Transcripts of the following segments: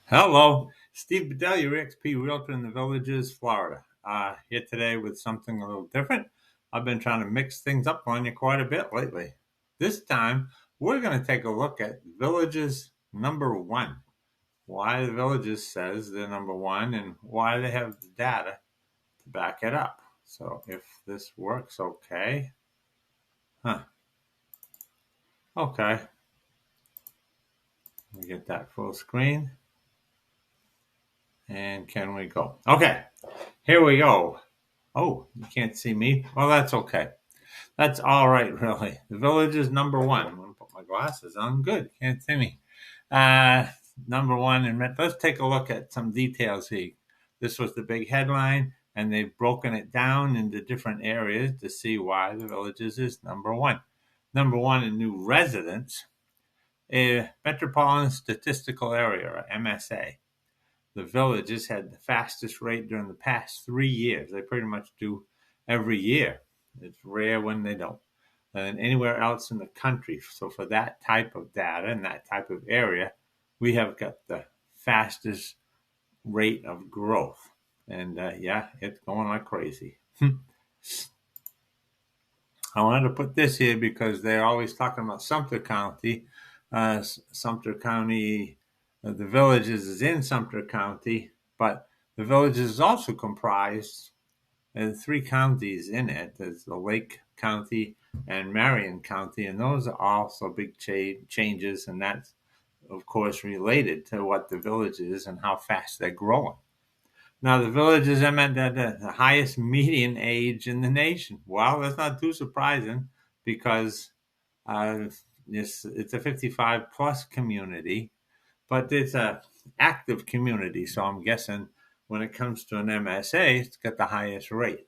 Hello, Steve Bedell, your EXP Realtor in the Villages, Florida. Here today with something a little different. I've been trying to mix things up on you quite a bit lately. This time, we're going to take a look at Villages number one. Why the Villages says they're number one and why they have the data to back it up. So if this works okay. Okay. We get that full screen. And can we go? Okay. Here we go. Oh, you can't see me? Well, that's okay. That's all right, really. The Village is number one. I'm going to put my glasses on. Good. Can't see me. Uh, Number one. And let's take a look at some details here. This was the big headline, and they've broken it down into different areas to see why the Villages is number one. Number one in new residents, Metropolitan Statistical Area, or MSA. The Villages had the fastest rate during the past 3 years. They pretty much do every year. It's rare when they don't. And anywhere else in the country. So for that type of data and that type of area, we have got the fastest rate of growth. And yeah, it's going like crazy. I wanted to put this here because they're always talking about Sumter County. Sumter County, the Villages is in Sumter County, but the Villages is also comprised of three counties in it. There's the Lake County and Marion County, and those are also big changes, and that's, of course, related to what the Village is and how fast they're growing. Now, the Villages are meant at the highest median age in the nation. Well, that's not too surprising because it's a 55 plus community, but it's a active community. So I'm guessing when it comes to an MSA, it's got the highest rate.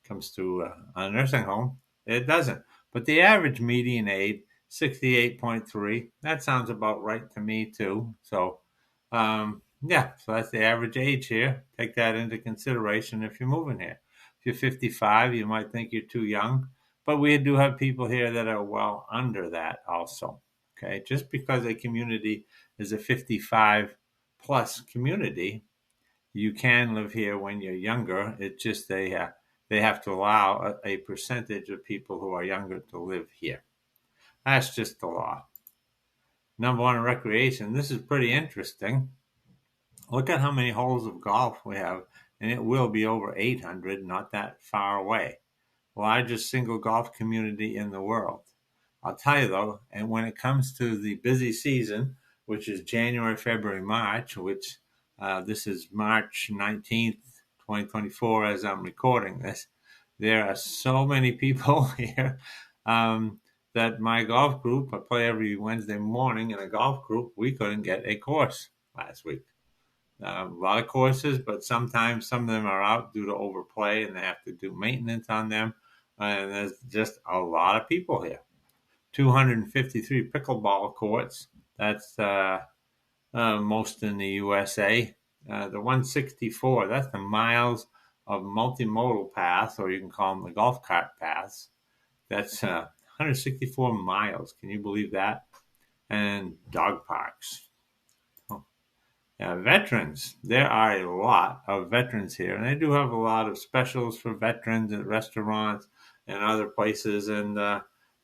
Comes to a nursing home, it doesn't. But the average median age, 68.3. That sounds about right to me too. So yeah, so that's the average age here. Take that into consideration if you're moving here. If you're 55, you might think you're too young, but we do have people here that are well under that also. Okay, just because a community is a 55 plus community, you can live here when you're younger. It's just they have to allow a percentage of people who are younger to live here. That's just the law. Number one, recreation. This is pretty interesting. Look at how many holes of golf we have, and it will be over 800, not that far away. Largest single golf community in the world. I'll tell you though, and when it comes to the busy season, which is January, February, March, which this is March 19th, 2024, as I'm recording this, there are so many people here that my golf group, I play every Wednesday morning in a golf group, we couldn't get a course last week. A lot of courses, but sometimes some of them are out due to overplay and they have to do maintenance on them. And there's just a lot of people here. 253 pickleball courts. That's most in the USA. The 164, that's the miles of multimodal paths, or you can call them the golf cart paths. That's 164 miles. Can you believe that? And dog parks. Veterans. There are a lot of veterans here, and they do have a lot of specials for veterans at restaurants and other places. And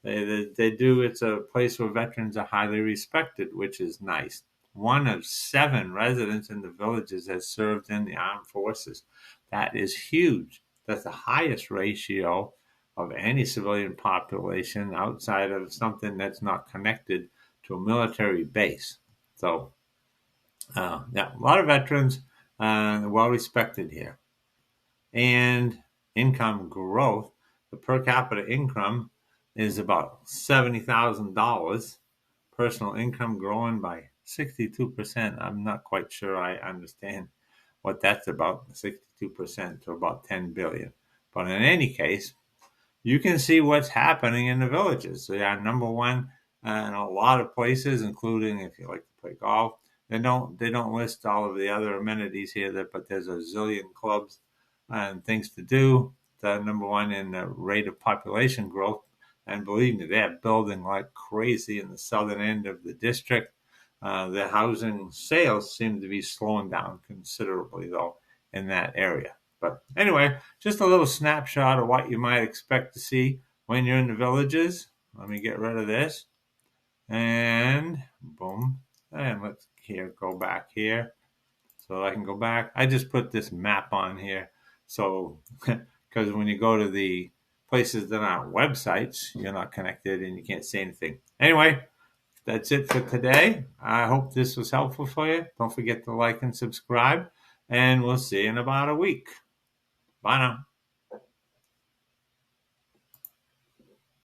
they do. It's a place where veterans are highly respected, which is nice. One of 7 residents in the Villages has served in the armed forces. That is huge. That's the highest ratio of any civilian population outside of something that's not connected to a military base. So yeah, a lot of veterans, well respected here. And income growth, the per capita income is about $70,000. Personal income growing by 62%. I'm not quite sure I understand what that's about, 62% to about 10 billion. But in any case, you can see what's happening in the Villages. They are number one in a lot of places, including if you like to play golf. They don't list all of the other amenities here, but there's a zillion clubs and things to do. They're number one in the rate of population growth. And believe me, they're building like crazy in the southern end of the district. The housing sales seem to be slowing down considerably, though, in that area. But anyway, just a little snapshot of what you might expect to see when you're in the villages. Let me get rid of this. And boom. And let's go back here. So I can go back. I just put this map on here. So, because when you go to the places that aren't websites, you're not connected and you can't see anything. Anyway, that's it for today. I hope this was helpful for you. Don't forget to like and subscribe, and we'll see you in about a week. Bye now.